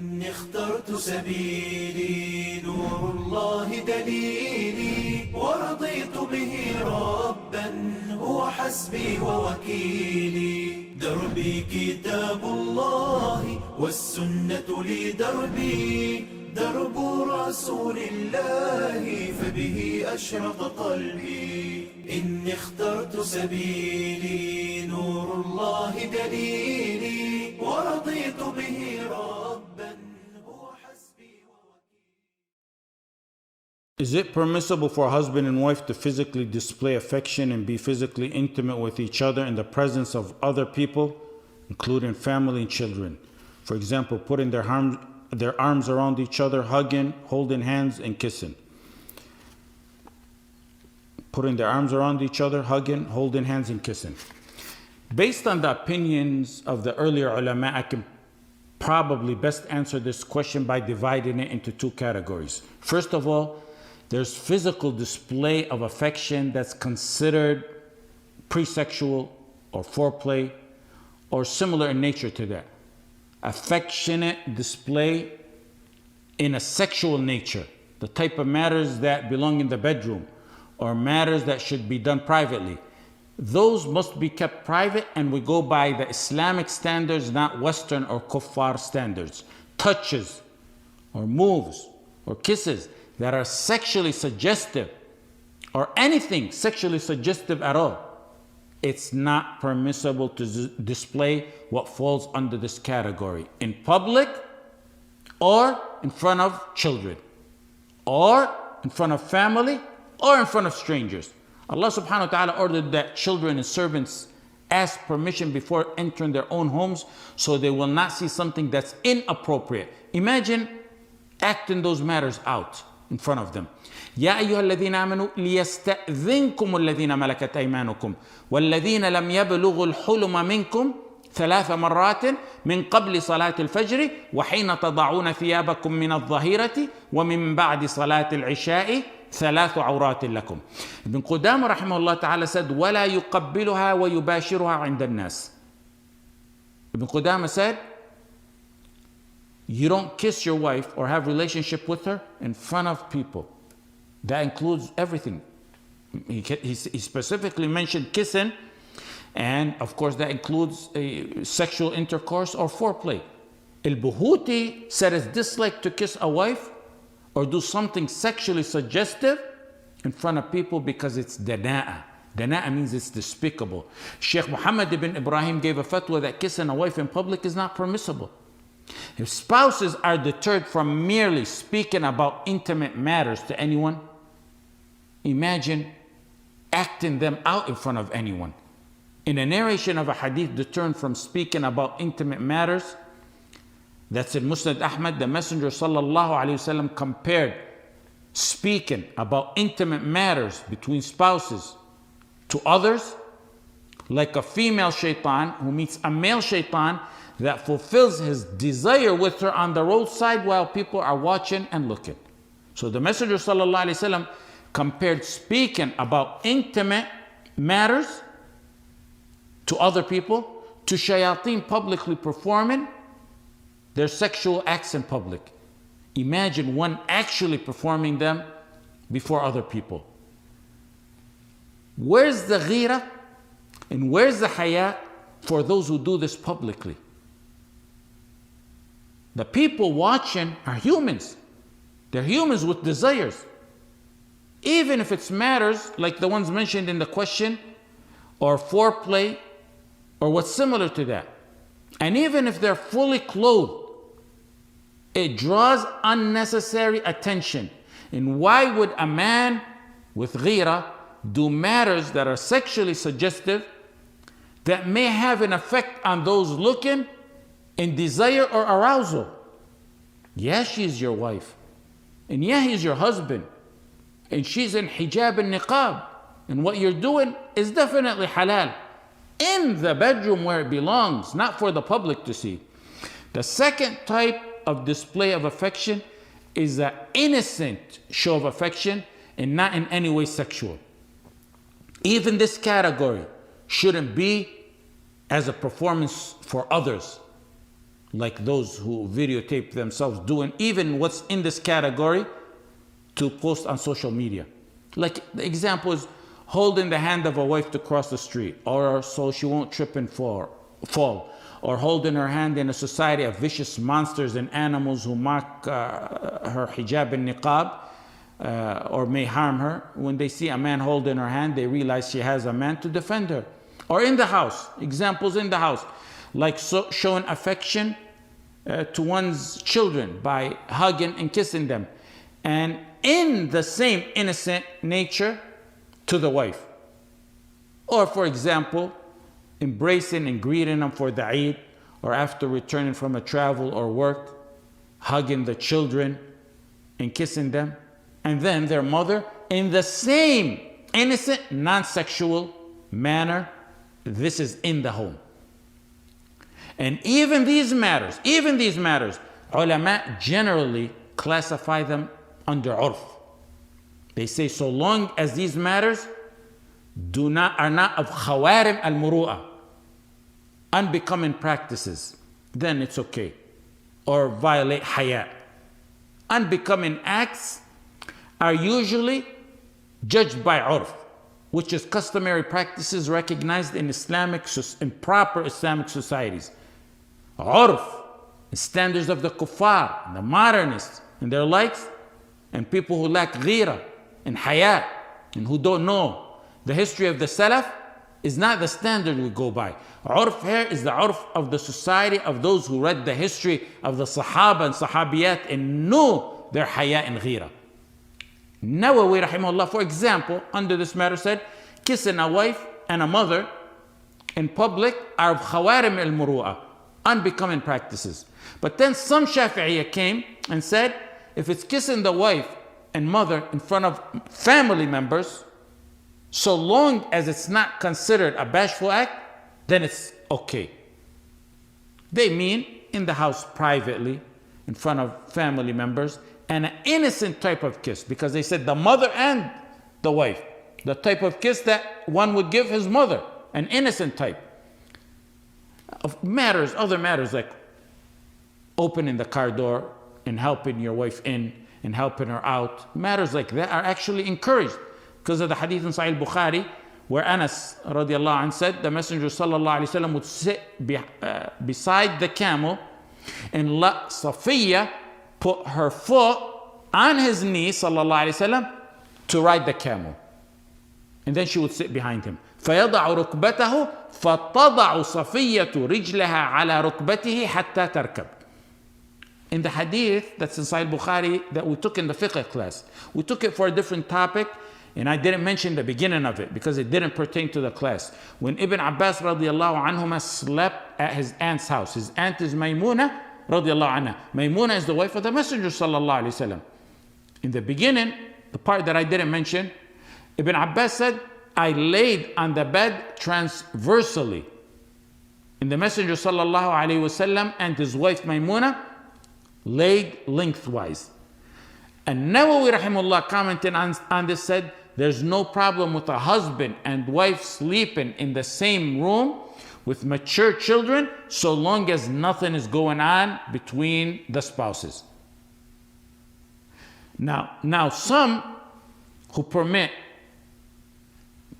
إني اخترت سبيلي نور الله دليلي ورضيت به ربا هو حسبي ووكيلي دربي كتاب الله والسنة لي دربي درب رسول الله فبه أشرق قلبي إني اخترت سبيلي نور الله دليلي ورضيت به ربا هو حسبي ووكيلي. Is it permissible for a husband and wife to physically display affection and be physically intimate with each other in the presence of other people, including family and children? For example, putting their arms around each other, hugging, holding hands, and kissing. Putting their arms around each other, hugging, holding hands, and kissing. Based on the opinions of the earlier ulama, I can probably best answer this question by dividing it into two categories. First of all, there's physical display of affection that's considered pre-sexual or foreplay or similar in nature to that. Affectionate display in a sexual nature, the type of matters that belong in the bedroom or matters that should be done privately. Those must be kept private, and we go by the Islamic standards, not Western or kuffar standards. Touches or moves or kisses that are sexually suggestive or anything sexually suggestive at all, it's not permissible to display what falls under this category in public or in front of children or in front of family or in front of strangers. Allah subhanahu wa ta'ala ordered that children and servants ask permission before entering their own homes so they will not see something that's inappropriate. Imagine acting those matters out in front of them. يا أيها الذين آمنوا ليستأذنكم الذين ملكت أيمانكم والذين لم يبلغوا الحلم منكم 3 مرات من قبل صلاة الفجر وحين تضعون ثيابكم من الظهيرة ومن بعد صلاة العشاء 3 عورات لكم. Ibn Qudama rahimahullah ta'ala said ولا يقبلها ويباشرها عند الناس. Ibn Qudama said you don't kiss your wife or have relationship with her in front of people. That includes everything. He specifically mentioned kissing, and of course that includes a sexual intercourse or foreplay. Al-Buhuti said it's disliked to kiss a wife or do something sexually suggestive in front of people because it's dana'a. Dana'a means it's despicable. Shaykh Muhammad ibn Ibrahim gave a fatwa that kissing a wife in public is not permissible. If spouses are deterred from merely speaking about intimate matters to anyone, imagine acting them out in front of anyone. In a narration of a hadith deterred from speaking about intimate matters, that's in Musnad Ahmad, the Messenger sallallahu alaihi wasallam compared speaking about intimate matters between spouses to others like a female shaitan who meets a male shaitan that fulfills his desire with her on the roadside while people are watching and looking. So the Messenger sallallahu alaihi wasallam compared speaking about intimate matters to other people to shayateen publicly performing their sexual acts in public. Imagine one actually performing them before other people. Where's the ghira and where's the haya for those who do this publicly? The people watching are humans. They're humans with desires. Even if it's matters like the ones mentioned in the question, or foreplay, or what's similar to that. And even if they're fully clothed, it draws unnecessary attention. And why would a man with ghira do matters that are sexually suggestive that may have an effect on those looking in desire or arousal? Yeah, she's your wife. And yeah, he's your husband. And she's in hijab and niqab. And what you're doing is definitely halal. In the bedroom where it belongs, not for the public to see. The second type of display of affection is an innocent show of affection and not in any way sexual. Even this category shouldn't be as a performance for others like those who videotape themselves doing even what's in this category to post on social media. Like the example is holding the hand of a wife to cross the street, or so she won't trip and fall, or holding her hand in a society of vicious monsters and animals who mock her hijab and niqab, or may harm her. When they see a man holding her hand, they realize she has a man to defend her. Or in the house, examples in the house, like showing affection to one's children by hugging and kissing them, and in the same innocent nature to the wife. Or for example, embracing and greeting them for the Eid, or after returning from a travel or work, hugging the children and kissing them, and then their mother in the same innocent, non-sexual manner. This is in the home. And even these matters, ulama generally classify them under urf. They say so long as these matters are not of khawarim al-muru'ah, unbecoming practices, then it's okay. Or violate haya. Unbecoming acts are usually judged by urf, which is customary practices recognized in proper Islamic societies. Urf, standards of the kuffar, the modernists, and their likes, and people who lack ghira and haya, and who don't know the history of the Salaf, is not the standard we go by. Urf here is the urf of the society of those who read the history of the Sahaba and Sahabiyat and knew their haya and ghira. Nawawi rahimahullah, for example, under this matter said, kissing a wife and a mother in public are of khawarim al-muru'ah, unbecoming practices. But then some Shafi'iyya came and said, if it's kissing the wife and mother in front of family members, so long as it's not considered a bashful act, then it's okay. They mean in the house privately, in front of family members, and an innocent type of kiss, because they said the mother and the wife, the type of kiss that one would give his mother, an innocent type of matters, other matters like opening the car door and helping your wife in and helping her out. Matters like that are actually encouraged because of the hadith in Sahih Bukhari where Anas radiallahu anh said the Messenger sallallahu alayhi wa sallam would sit beside the camel and let Safiya put her foot on his knee sallallahu alayhi wa sallam to ride the camel. And then she would sit behind him. فيضع ركبته فتضع صفية رجلها على ركبته حتى تركب. In the hadith that's in Sahih Bukhari that we took in the fiqh class, we took it for a different topic, and I didn't mention the beginning of it because it didn't pertain to the class. When Ibn Abbas radiallahu anhuma slept at his aunt's house, his aunt is Maymuna radiallahu anha. Maymuna is the wife of the Messenger sallallahu alayhi wasallam. In the beginning, the part that I didn't mention, Ibn Abbas said, I laid on the bed transversally. And the Messenger sallallahu alayhi wasallam and his wife Maymuna laid lengthwise. And Nawawi rahimahullah commenting on this said, there's no problem with a husband and wife sleeping in the same room with mature children so long as nothing is going on between the spouses. Now some who permit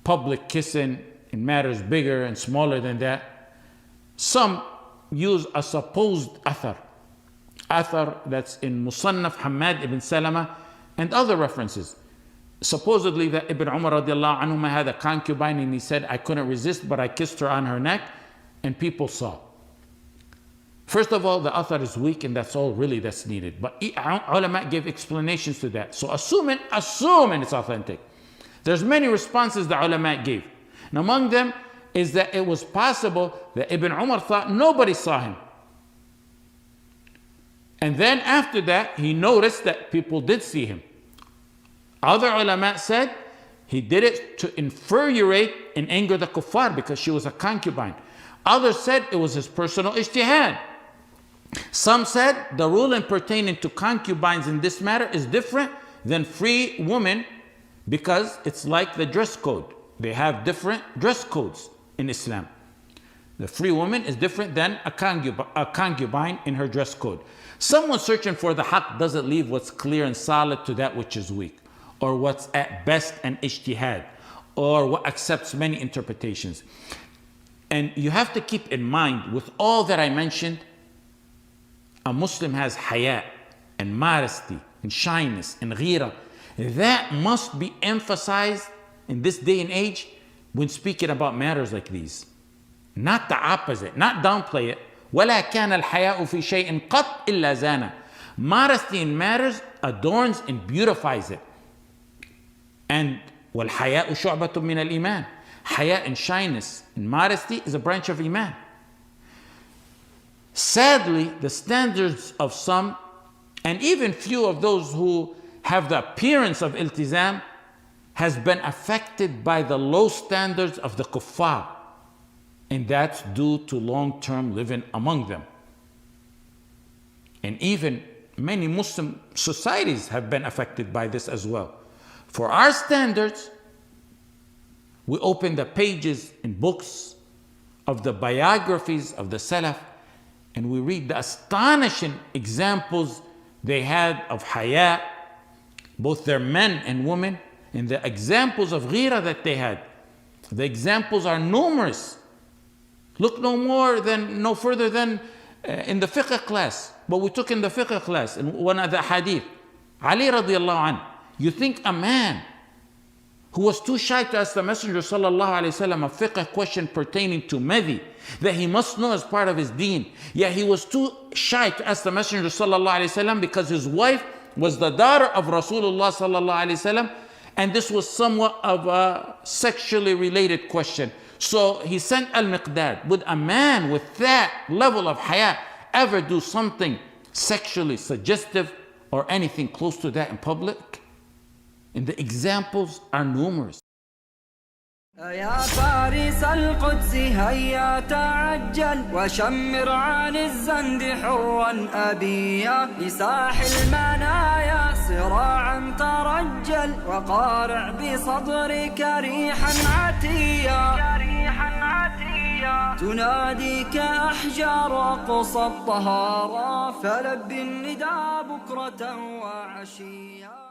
public kissing in matters bigger and smaller than that, some use a supposed athar that's in Musannaf Ahmad ibn Salama and other references. Supposedly that Ibn Umar radiallahu anhu had a concubine and he said, I couldn't resist but I kissed her on her neck and people saw. First of all, the athar is weak and that's all really that's needed. But ulama gave explanations to that. So assuming it's authentic. There's many responses the ulama gave. And among them is that it was possible that Ibn Umar thought nobody saw him. And then after that, he noticed that people did see him. Other ulama said he did it to infuriate and anger the kuffar because she was a concubine. Others said it was his personal ijtihad. Some said the ruling pertaining to concubines in this matter is different than free women because it's like the dress code. They have different dress codes in Islam. The free woman is different than a concubine in her dress code. Someone searching for the haqq doesn't leave what's clear and solid to that which is weak, or what's at best an ijtihad, or what accepts many interpretations. And you have to keep in mind, with all that I mentioned, a Muslim has haya and modesty and shyness and ghira. That must be emphasized in this day and age when speaking about matters like these. Not the opposite, not downplay it. وَلَا كَانَ الْحَيَاءُ فِي شَيْءٍ قَطْ إِلَّا زَانَ. Modesty in matters adorns and beautifies it. And وَالْحَيَاءُ شُعْبَةٌ مِّنَ الْإِيمَانِ. Haya and shyness and modesty is a branch of Iman. Sadly, the standards of some, and even few of those who have the appearance of iltizam, has been affected by the low standards of the kuffar. And that's due to long-term living among them. And even many Muslim societies have been affected by this as well. For our standards, we open the pages in books of the biographies of the Salaf, and we read the astonishing examples they had of haya, both their men and women, and the examples of ghira that they had. The examples are numerous. Look no further than in the fiqh class, what we took in the fiqh class, in one of the hadith. Ali radiallahu anhu. You think a man who was too shy to ask the Messenger sallallahu alaihi wasallam a fiqh question pertaining to madhi, that he must know as part of his deen, yet he was too shy to ask the Messenger sallallahu alaihi wasallam because his wife was the daughter of Rasulullah sallallahu alaihi wasallam, and this was somewhat of a sexually related question. So he sent Al-Miqdad. Would a man with that level of haya ever do something sexually suggestive or anything close to that in public? And the examples are numerous. يا فارس القدس هيا تعجل وشمر عن الزند حرا أبيا لساح المنايا صراعا ترجل وقارع بصدرك ريحا عتيا تناديك أحجار قصى الطهارى فلب النداء بكرة وعشيا.